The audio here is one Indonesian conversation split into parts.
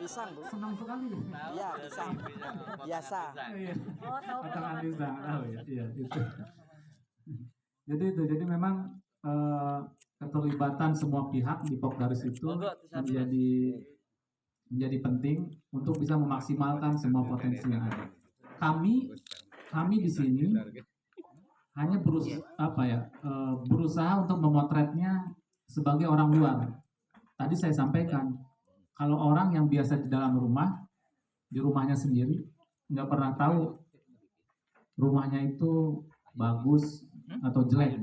Pisang, Bu. Senang sekali. Iya, pisang. Biasa. Iya. Oh, tahu Potongan banget. pisang. Oh iya, iya itu. Jadi memang keterlibatan semua pihak di Pokdaris itu menjadi penting untuk bisa memaksimalkan semua potensi yang ada. Kami di sini hanya berusaha untuk memotretnya sebagai orang luar. Tadi saya sampaikan, kalau orang yang biasa di dalam rumah, di rumahnya sendiri, nggak pernah tahu rumahnya itu bagus atau jelek.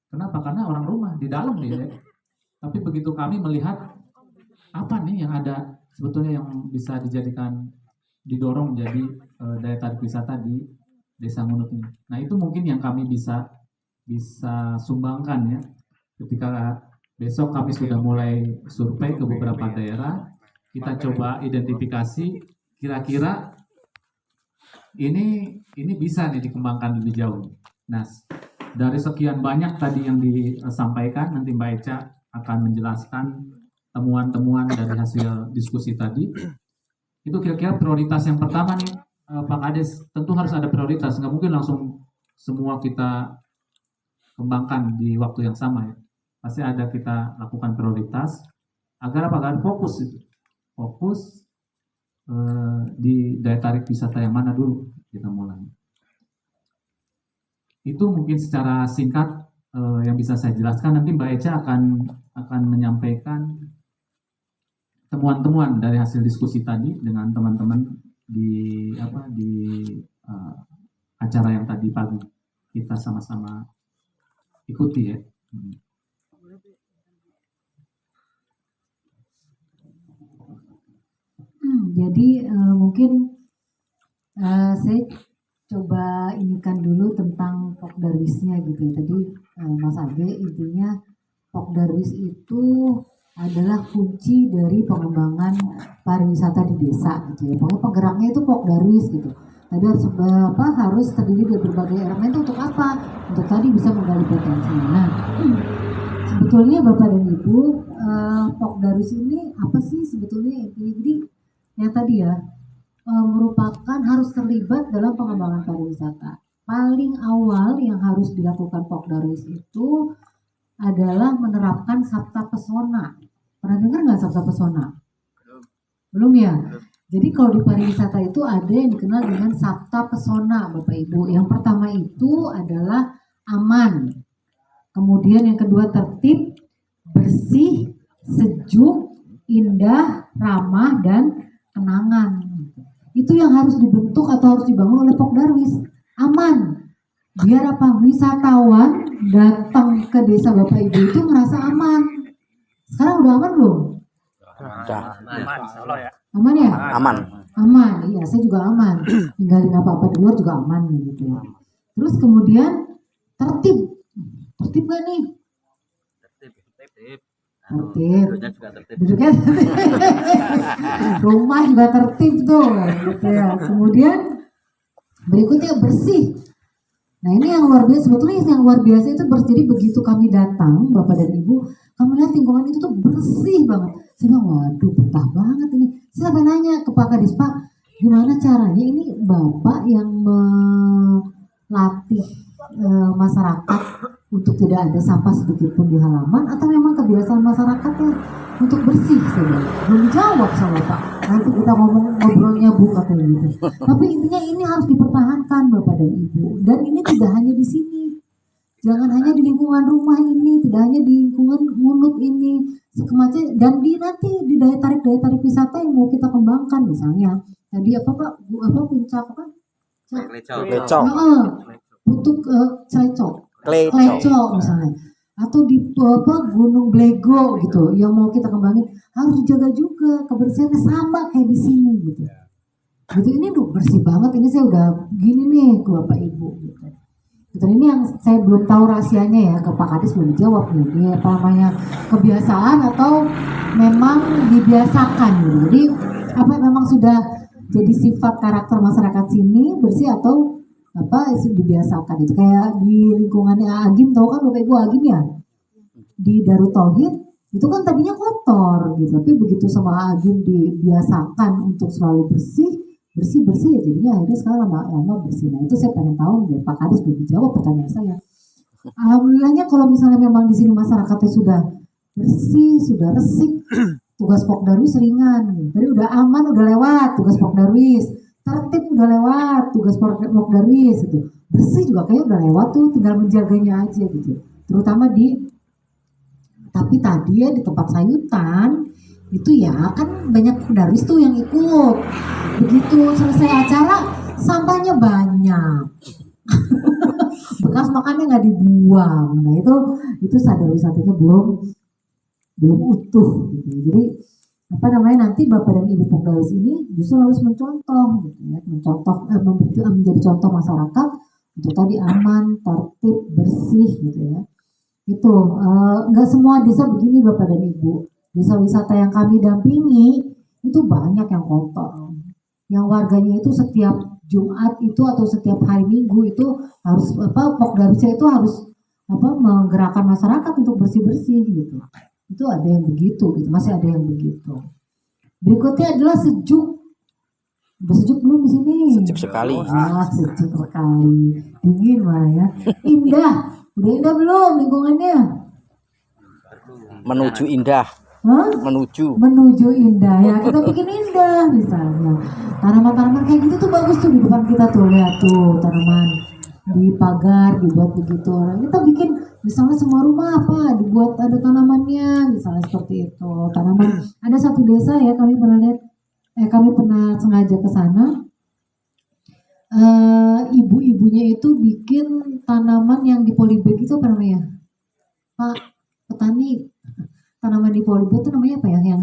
Kenapa? Karena orang rumah di dalam nih. Tapi begitu kami melihat apa nih yang ada sebetulnya yang bisa didorong menjadi daya tarik wisata di Desa Ngunut ini. Nah itu mungkin yang kami bisa sumbangkan ya. Ketika besok kami sudah mulai survei ke beberapa daerah, kita coba identifikasi kira-kira ini bisa nih dikembangkan lebih jauh. Nah, dari sekian banyak tadi yang disampaikan, nanti Mbak Eca akan menjelaskan temuan-temuan dari hasil diskusi tadi. Itu kira-kira prioritas yang pertama nih, Pak Kades, tentu harus ada prioritas. Nggak mungkin langsung semua kita kembangkan di waktu yang sama ya. Pasti ada kita lakukan prioritas agar apa? Agar fokus di daya tarik wisata yang mana dulu kita mulai. Itu mungkin secara singkat yang bisa saya jelaskan. Nanti Mbak Eca akan menyampaikan temuan-temuan dari hasil diskusi tadi dengan teman-teman di acara yang tadi pagi kita sama-sama ikuti ya. Jadi mungkin saya coba inikan dulu tentang Pokdarwisnya gitu ya. Tadi Mas Abe intinya Pokdarwis itu adalah kunci dari pengembangan pariwisata di desa gitu ya. Pokoknya penggeraknya itu Pokdarwis gitu. Tadi harus terdiri dari berbagai elemen itu untuk apa? Untuk tadi bisa menggali potensi. Nah, sebetulnya Bapak dan Ibu, Pokdarwis ini apa sih sebetulnya? Jadi yang tadi ya, merupakan harus terlibat dalam pengembangan pariwisata. Paling awal yang harus dilakukan Pokdarwis itu adalah menerapkan Sabta Pesona. Pernah dengar nggak Sabta Pesona? Belum ya? Jadi kalau di pariwisata itu ada yang dikenal dengan Sabta Pesona, Bapak Ibu. Yang pertama itu adalah aman. Kemudian yang kedua tertib, bersih, sejuk, indah, ramah, dan kenangan. Itu yang harus dibentuk atau harus dibangun oleh Pokdarwis. Aman. Biar apa? Wisatawan datang ke desa Bapak Ibu itu merasa aman. Sekarang udah aman belum? Udah. Aman ya? Aman. Aman. Iya, saya juga aman. Tinggalin apa-apa di luar juga aman gitu ya. Terus kemudian tertib. Tertib gak nih? Tertib. Duduknya tertib. Rumah juga tertib tuh gitu ya. Kemudian berikutnya bersih. Nah ini yang luar biasa, sebetulnya yang luar biasa itu jadi begitu kami datang, Bapak dan Ibu, kami lihat lingkungan itu tuh bersih banget. Saya bilang, waduh betah banget ini. Saya sampai nanya ke Pak Kadis, Pak, gimana caranya ini Bapak yang melatih masyarakat untuk tidak ada sampah sedikit pun di halaman, atau memang kebiasaan masyarakatnya untuk bersih? Saya bilang, belum dijawab sama Pak. Nanti kita ngobrolnya Bu katanya gitu. Tapi intinya ini harus dipertahankan Bapak dan Ibu. Dan ini tidak hanya di sini. Jangan hanya di lingkungan rumah ini, tidak hanya di lingkungan Ngunut ini, sekemacam, dan nanti di daya tarik wisata yang mau kita kembangkan misalnya. Tadi puncak apa? Klecok. Untuk Klecok misalnya. Atau di Gunung Blego gitu, yang mau kita kembangin harus dijaga juga kebersihannya sama kayak di sini gitu. Gitu ini tuh bersih banget, ini saya udah gini nih ke Bapak Ibu gitu. Betul, ini yang saya belum tahu rahasianya ya, ke Pak Kadis belum dijawab nih. Ini apa namanya, kebiasaan atau memang dibiasakan gitu. Jadi apa memang sudah jadi sifat karakter masyarakat sini bersih atau apa dibiasakan itu. Kayak di lingkungannya Agim, tahu kan Bapak Ibu Agim ya? Di Darut Tauhid itu kan tadinya kotor gitu, tapi begitu sama Agim dibiasakan untuk selalu bersih ya jadinya akhirnya sekarang lama-lama bersih. Nah itu saya pengen tahu biar Pak Kades belum dijawab pertanyaan saya. Alhamdulillahnya kalau misalnya memang di sini masyarakatnya sudah bersih, sudah resik, tugas Pokdarwis ringan. Tadi udah aman, udah lewat tugas Pokdarwis, tertib udah lewat tugas Pokdarwis itu. Bersih juga kayak udah lewat tuh, tinggal menjaganya aja gitu. Terutama tapi tadi ya di tempat sayutan itu ya kan banyak Pokdarwis tuh yang ikut. Begitu selesai acara sampahnya banyak. Bekas makannya nggak dibuang. Nah itu sadar wisatanya belum utuh gitu. Jadi nanti Bapak dan Ibu Pokdarwis ini justru harus mencontoh gitu ya, menjadi contoh masyarakat untuk tadi aman, tertib, bersih gitu ya. Itu nggak semua desa begini Bapak dan Ibu. Desa wisata yang kami dampingi itu banyak yang kotor. Yang warganya itu setiap Jumat itu atau setiap hari Minggu itu harus Pokdarwisnya itu harus menggerakkan masyarakat untuk bersih-bersih gitu. Itu ada yang begitu gitu, masih ada yang begitu. Berikutnya adalah sejuk. Udah sejuk belum di sini? Sejuk sekali. Sejuk sekali. Dingin malah ya. Indah. Udah indah belum lingkungannya? Menuju indah. Hah? Menuju indah ya, kita bikin indah misalnya tanaman-tanaman kayak gitu tuh bagus tuh di depan kita tuh, lihat tuh tanaman di pagar dibuat begitu. Kita bikin misalnya semua rumah dibuat ada tanamannya misalnya seperti itu. Tanaman ada satu desa ya kami pernah sengaja ke sana. Ibu-ibunya itu bikin tanaman yang di polybag itu apa namanya Pak petani, tanaman di polybag itu namanya apa ya, yang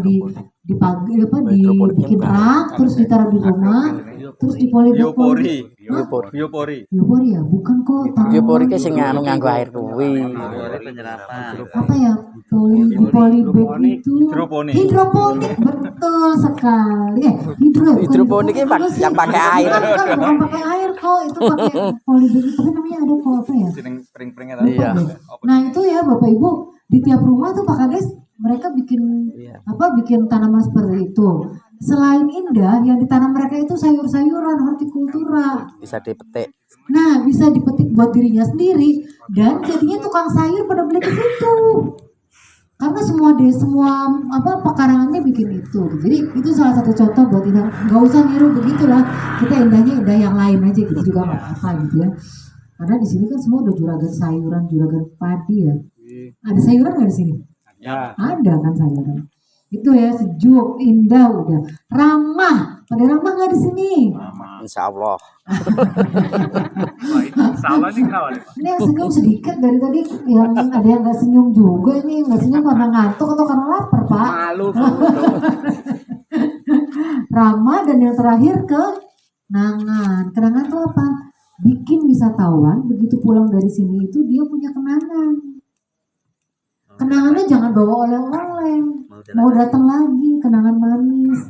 dibikin rak terus ditaruh di rumah terus di polybag. Biopori ya bukan kok, biopori ke sing nganggo air kuwi apa ya, di polybag itu hidroponik betul sekali. Hidroponik yang pakai air. Bukan pakai air kok, itu pakai polybag itu tapi namanya ada kok apa ya, Iya. Nah itu ya Bapak Ibu di tiap rumah tuh Pak Kades mereka bikin bikin tanaman seperti itu. Selain indah, yang ditanam mereka itu sayur-sayuran, hortikultura. Bisa dipetik. Nah, bisa dipetik buat dirinya sendiri dan jadinya tukang sayur pada beli ke situ. Karena semua pekarangannya bikin itu. Jadi itu salah satu contoh buat indah. Gak usah niru begitulah. Kita indahnya indah yang lain aja gitu juga nggak apa gitu ya. Karena di sini kan semua udah juragan sayuran, juragan padi ya. Ada sayuran nggak di sini? Ya. Ada kan sayuran. Itu ya, sejuk, indah, udah ramah. Pada ramah nggak di sini? Insya Allah. Ini yang senyum sedikit dari tadi, yang ada yang nggak senyum juga. Ini nggak senyum karena ngantuk atau karena lapar Pak? Malu. Ramah. Dan yang terakhir kenangan. Kenangan itu apa? Bikin wisatawan begitu pulang dari sini itu dia punya kenangan. Kenangannya jangan bawa oleh-oleh. Mau datang lagi, kenangan manis.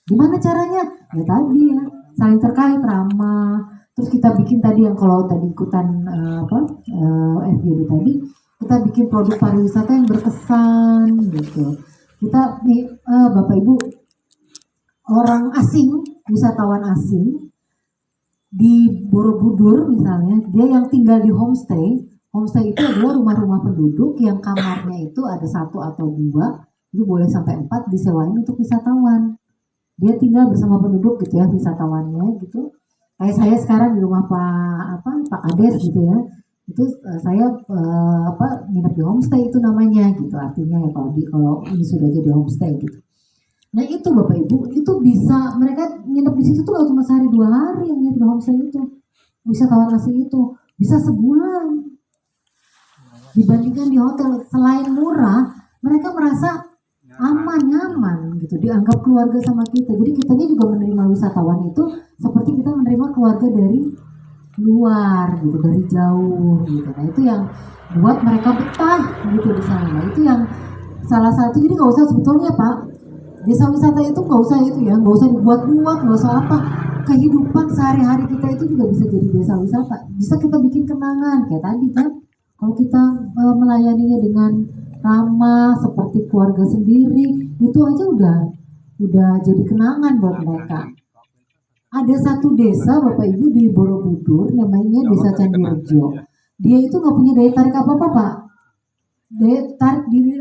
Gimana caranya? Ya tadi ya, saling terkait, ramah. Terus kita bikin tadi yang kalau tadi ikutan FGD tadi, kita bikin produk pariwisata yang berkesan gitu. Kita Bapak Ibu, orang asing, wisatawan asing di Borobudur misalnya, dia yang tinggal di homestay. Homestay itu adalah rumah-rumah penduduk yang kamarnya itu ada 1 atau 2, itu boleh sampai 4 disewain untuk wisatawan. Dia tinggal bersama penduduk gitu ya, wisatawannya gitu. Kayak saya sekarang di rumah Pak Kades gitu ya. Itu saya nginep di homestay itu namanya gitu. Artinya ya kalau ini sudah jadi homestay gitu. Nah itu Bapak Ibu, itu bisa mereka nginep di situ tuh gak cuma sehari 2 hari yang nginep di homestay itu. Wisatawan asing itu bisa sebulan. Dibandingkan di hotel, selain murah, mereka merasa aman, nyaman gitu, dianggap keluarga sama kita. Jadi kitanya juga menerima wisatawan itu seperti kita menerima keluarga dari luar gitu, dari jauh gitu. Nah itu yang buat mereka betah gitu di sana. Itu yang salah satu. Jadi nggak usah sebetulnya Pak, desa wisata itu nggak usah itu ya, nggak usah dibuat-buat, nggak usah apa. Kehidupan sehari-hari kita itu juga bisa jadi desa wisata. Bisa kita bikin kenangan kayak tadi kan. Kalau kita melayaninya dengan ramah seperti keluarga sendiri, itu aja udah jadi kenangan buat mereka. Ada satu desa Bapak Ibu di Borobudur, namanya Desa Candirejo. Dia itu nggak punya daya tarik apa-apa Pak. Daya tarik di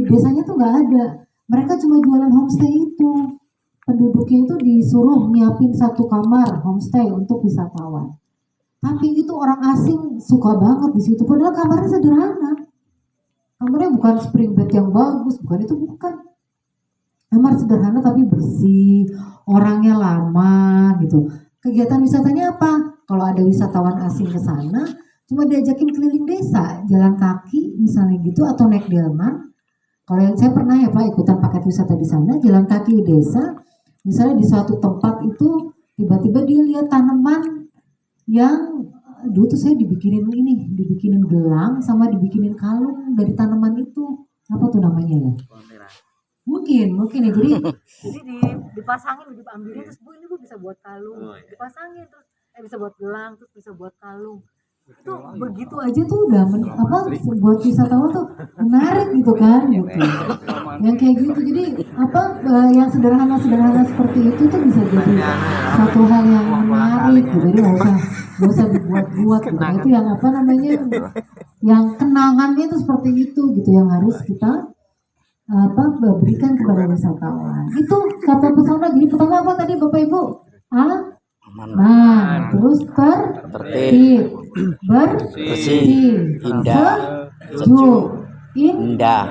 desanya tuh nggak ada. Mereka cuma jualan homestay itu. Penduduknya itu disuruh nyiapin satu kamar homestay untuk wisatawan. Tapi itu orang asing suka banget di situ. Padahal kamarnya sederhana. Kamarnya bukan spring bed yang bagus, bukan. Kamar sederhana tapi bersih, orangnya lama gitu. Kegiatan wisatanya apa? Kalau ada wisatawan asing ke sana, cuma diajakin keliling desa, jalan kaki misalnya gitu atau naik delman. Kalau yang saya pernah ya Pak ikutan paket wisata di sana, jalan kaki di desa. Misalnya di suatu tempat itu tiba-tiba dia lihat tanaman yang dulu tuh saya dibikinin gelang sama dibikinin kalung dari tanaman itu. Apa tuh namanya ya? Mungkin ya. Jadi dipasangin, diambilin terus Bu ini Bu bisa buat kalung. Dipasangin terus bisa buat gelang, terus bisa buat kalung. Itu begitu aja tuh udah buat wisatawan tuh menarik gitu kan gitu. Yang kayak gitu jadi yang sederhana seperti itu tuh bisa jadi satu hal yang menarik gitu. Jadi nggak usah dibuat-buat gitu. Nah, itu yang yang kenangannya itu seperti itu gitu yang harus kita berikan kepada wisatawan. Itu kata pesona. Jadi pertama apa tadi Bapak Ibu? Nah, terus tertib, bersih, indah, sejuk, indah,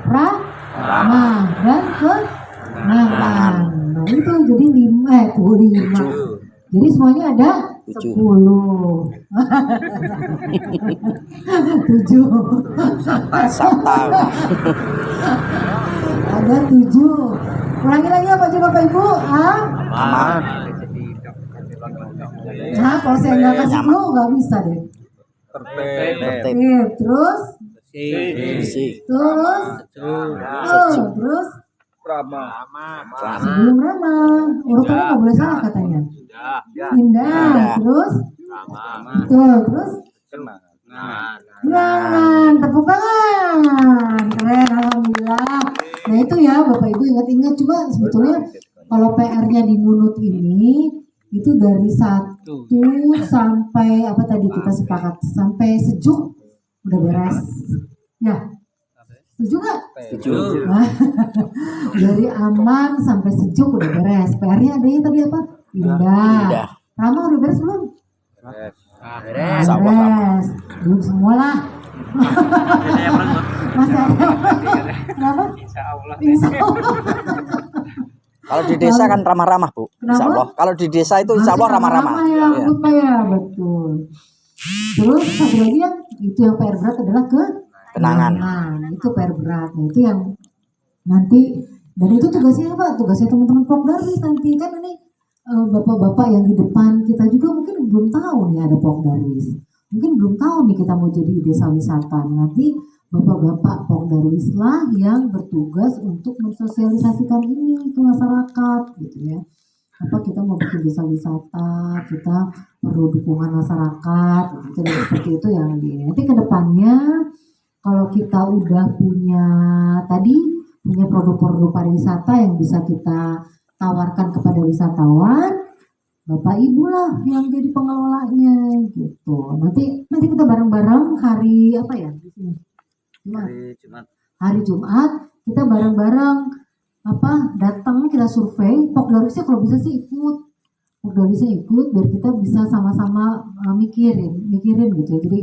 ramah, dan kenangan. Nah, itu jadi 5. Jadi semuanya ada 10. 7. Sabta. Ada 7. Ulangi lagi apa coba Bapak Ibu? Aman. Nah, kalau saya nggak kasih clue nggak bisa deh. Tertib. Terus, Bersih. terus, Ramah. sebelum ramah, urutannya nggak boleh salah katanya. Indah. Terus, terus, kenangan. Tepuk tangan. Keren, alhamdulillah. Nah itu ya Bapak Ibu ingat-ingat. Cuma sebetulnya kalau PR-nya di Munut ini itu dari 1 sampai apa tadi kita sepakat sampai sejuk udah beres ya, setuju nggak? Setuju. Nah, dari aman sampai sejuk udah beres. PR-nya adanya tadi apa? Indah. Ramah udah beres belum? Beres. Belum semua lah. Masih ada. Kenapa? Insya Allah. Kalau di desa kan ramah-ramah Bu. Insya Allah. Kalau di desa itu insya Allah ramah-ramah. Ya, betul. Terus satu lagi yang itu yang PR berat adalah kenangan. Nah, itu PR berat. Nah, itu yang nanti dan itu tugasnya apa? Tugasnya teman-teman Pokdarwis nanti kan ini bapak-bapak yang di depan kita juga mungkin belum tahu nih ada Pokdarwis. Mungkin belum tahu nih kita mau jadi desa wisata. Nanti bapak-bapak Pokdarwis lah yang bertugas untuk mensosialisasikan ini ke masyarakat gitu ya. Kita mau bikin desa wisata, kita perlu dukungan masyarakat gitu, seperti itu yang nanti ke depannya kalau kita udah punya produk-produk pariwisata yang bisa kita tawarkan kepada wisatawan, Bapak Ibu lah yang jadi pengelolanya gitu. Nanti kita bareng-bareng hari apa ya di sini? Hari Jumat kita bareng-bareng datang kita survei. Pokdarwisnya kalau bisa sih ikut biar kita bisa sama-sama mikirin gitu ya. Jadi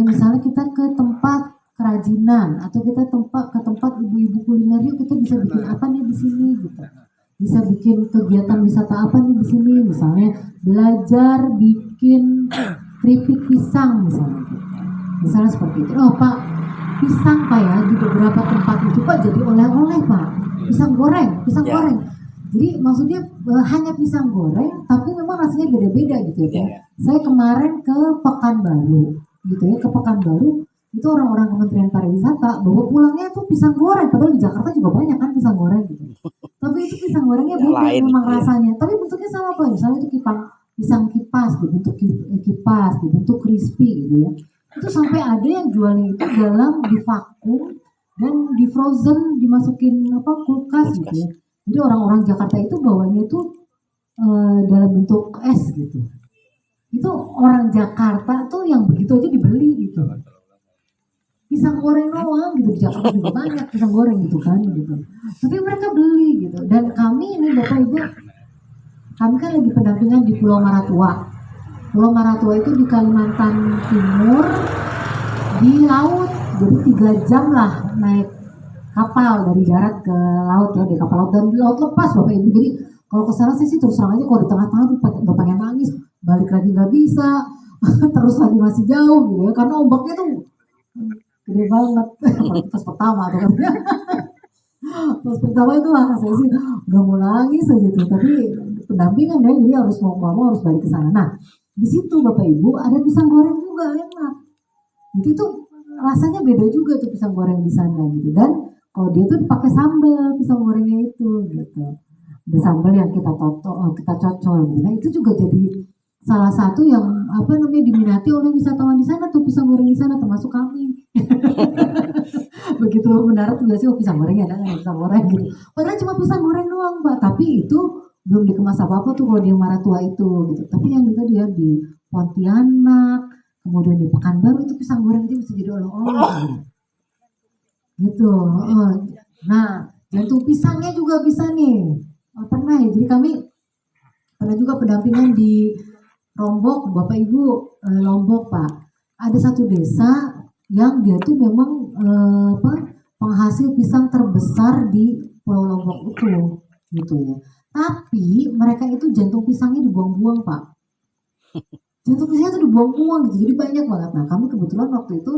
misalnya kita ke tempat kerajinan atau kita ke tempat ibu-ibu kuliner, yuk kita bisa bikin apa nih di sini gitu. Bisa bikin kegiatan wisata apa nih di sini, misalnya belajar bikin keripik pisang misalnya seperti itu. Oh Pak, pisang Pak ya di beberapa tempat itu Pak jadi oleh-oleh Pak, pisang goreng. Jadi maksudnya hanya pisang goreng tapi memang rasanya beda-beda gitu ya. Saya kemarin ke Pekanbaru gitu ya, itu orang-orang Kementerian Pariwisata bawa pulangnya tuh pisang goreng, padahal di Jakarta juga banyak kan pisang goreng gitu. Tapi itu pisang gorengnya beda memang rasanya, tapi bentuknya sama Pak. Misalnya itu pisang kipas dibentuk kipas, dibentuk crispy gitu ya. Itu sampai ada yang jualnya itu dalam di vakum dan di frozen, dimasukin apa kulkas gitu ya. Jadi orang-orang Jakarta itu bawanya itu dalam bentuk es gitu. Itu orang Jakarta tuh yang begitu aja dibeli gitu. Pisang goreng doang gitu, di Jakarta juga banyak pisang goreng gitu kan gitu. Tapi mereka beli gitu. Dan kami ini Bapak Ibu, kami kan lagi pendampingan di Pulau Maratua. Pulau Maratua itu di Kalimantan Timur, di laut. Jadi 3 jam lah naik kapal dari darat ke laut ya, di kapal laut dan di laut lepas Bapak Ibu. Jadi kalau ke sana sih terus terang aja, kalau di tengah-tengah tuh udah pengen nangis, balik lagi nggak bisa, terus lagi masih jauh gitu ya, karena ombaknya tuh gede banget. Apalagi pas pertama tuh kan. Pas pertama itu lah saya sih udah mau nangis aja tuh, tapi pendampingan ya, jadi harus mau nggak mau harus balik ke sana. Nah di situ Bapak Ibu ada pisang goreng juga enak. Itu tuh rasanya beda juga tuh pisang goreng di sana gitu. Dan kalau dia tuh pakai sambal pisang gorengnya itu gitu. Ada sambal yang kita kita cocol gitu. Nah itu juga jadi salah satu yang apa namanya diminati oleh wisatawan di sana tuh, pisang goreng di sana, termasuk kami. Begitu mendarat juga sih, oh pisang gorengnya ada nggak, pisang goreng gitu. Padahal cuma pisang goreng doang Mbak, tapi itu belum dikemas apa-apa tuh kalau di Maratua itu gitu. Tapi yang itu dia di Pontianak, kemudian di Pekanbaru itu pisang goreng itu bisa jadi oleh-oleh gitu. Nah jantung pisangnya juga bisa nih. Pernah ya, jadi kami pernah juga pendampingan di Lombok Bapak Ibu, Lombok Pak. Ada satu desa yang dia tuh memang penghasil pisang terbesar di Pulau Lombok itu gitu ya. Tapi mereka itu jantung pisangnya dibuang-buang Pak. Jantung pisangnya itu dibuang-buang gitu, jadi banyak banget. Nah kami kebetulan waktu itu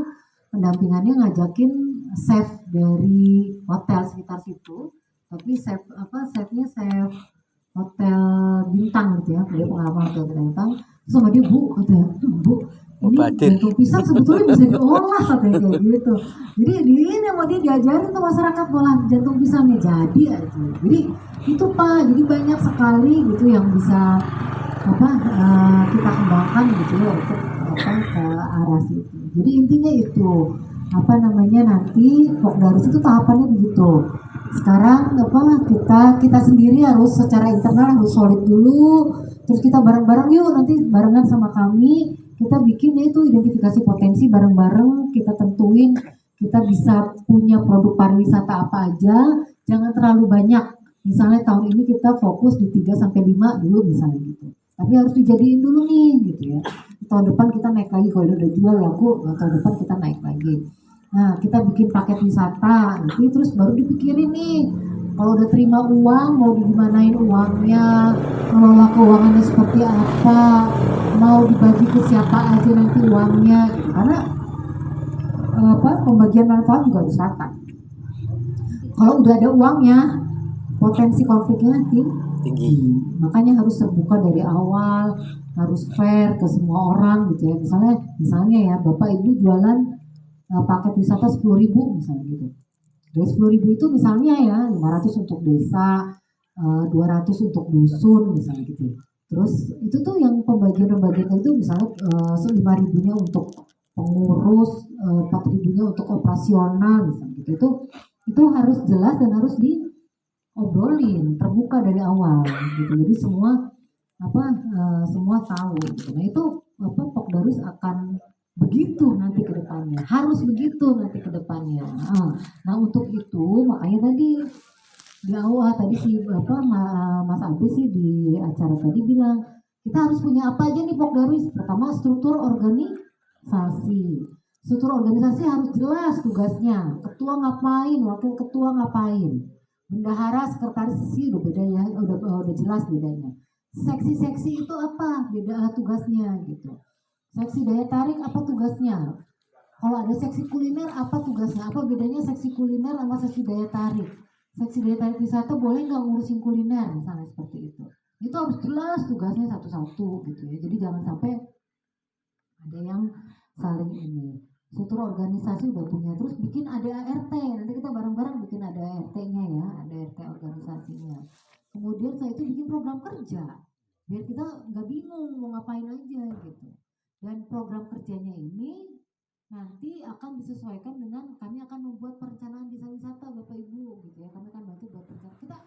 pendampingannya ngajakin chef dari hotel sekitar situ, tapi chefnya chef hotel bintang gitu ya, dia pengalaman hotel bintang. Terus sama dia, Bu katanya, Bu ini jantung pisang sebetulnya bisa diolah katanya kayak gitu. Jadi di ini sama dia diajarin tuh masyarakat olah jantung pisangnya, jadi aja. Jadi itu Pak, jadi banyak sekali gitu yang bisa kita kembangkan gitu ya untuk ke arah situ. Jadi intinya itu nanti Pokdarus itu tahapannya begitu. Sekarang kita sendiri harus secara internal harus solid dulu, terus kita bareng-bareng yuk nanti barengan sama kami kita bikin itu identifikasi potensi bareng-bareng, kita tentuin kita bisa punya produk pariwisata apa aja, jangan terlalu banyak. Misalnya tahun ini kita fokus di 3 sampai 5 dulu misalnya gitu. Tapi harus dijadiin dulu nih gitu ya. Tahun depan kita naik lagi, kalau udah jual laku, tahun depan kita naik lagi. Nah, kita bikin paket wisata, nanti terus baru dipikirin nih, kalau udah terima uang, mau digimanain uangnya, ngelola keuangannya seperti apa, mau dibagi ke siapa aja nanti uangnya, gitu. Karena pembagian manfaat juga harus rata. Kalau udah ada uangnya, potensi konfliknya tinggi. Makanya harus terbuka dari awal, harus fair ke semua orang gitu ya. Misalnya ya, Bapak Ibu jualan paket wisata 10.000 misalnya gitu. Dari 10.000 itu misalnya ya 500 untuk desa, 200 untuk dusun misalnya gitu. Terus itu tuh yang pembagian itu misalnya 5.000-nya untuk pengurus, 4.000-nya untuk operasional misalnya gitu. Itu harus jelas dan harus diobrolin terbuka dari awal gitu. Jadi semua semua tahu gitu. Nah itu Pokdarus akan begitu nanti ke depannya, harus begitu nanti ke depannya. Nah untuk itu makanya tadi di awal tadi Mas Abi sih di acara tadi bilang kita harus punya apa aja nih Pokdarus. Pertama struktur organisasi. Struktur organisasi harus jelas tugasnya. Ketua ngapain, wakil ketua ngapain. Bendahara, sekretaris sih udah beda ya, udah jelas bedanya. Seksi-seksi itu apa beda tugasnya gitu. Seksi daya tarik apa tugasnya? Kalau ada seksi kuliner apa tugasnya? Apa bedanya seksi kuliner sama seksi daya tarik? Seksi daya tarik wisata boleh nggak ngurusin kuliner misalnya seperti itu. Itu harus jelas tugasnya satu-satu gitu ya. Jadi jangan sampai ada yang saling ini. Struktur organisasi udah punya, terus bikin ADART. Nanti kita bareng-bareng bikin ADART-nya ya, ADART organisasinya. Kemudian saya itu bikin program kerja biar kita nggak bingung mau ngapain aja gitu. Dan program kerjanya ini nanti akan disesuaikan dengan kami akan membuat perencanaan desa wisata Bapak Ibu gitu ya. Kami akan bantu buat perencanaan. Kita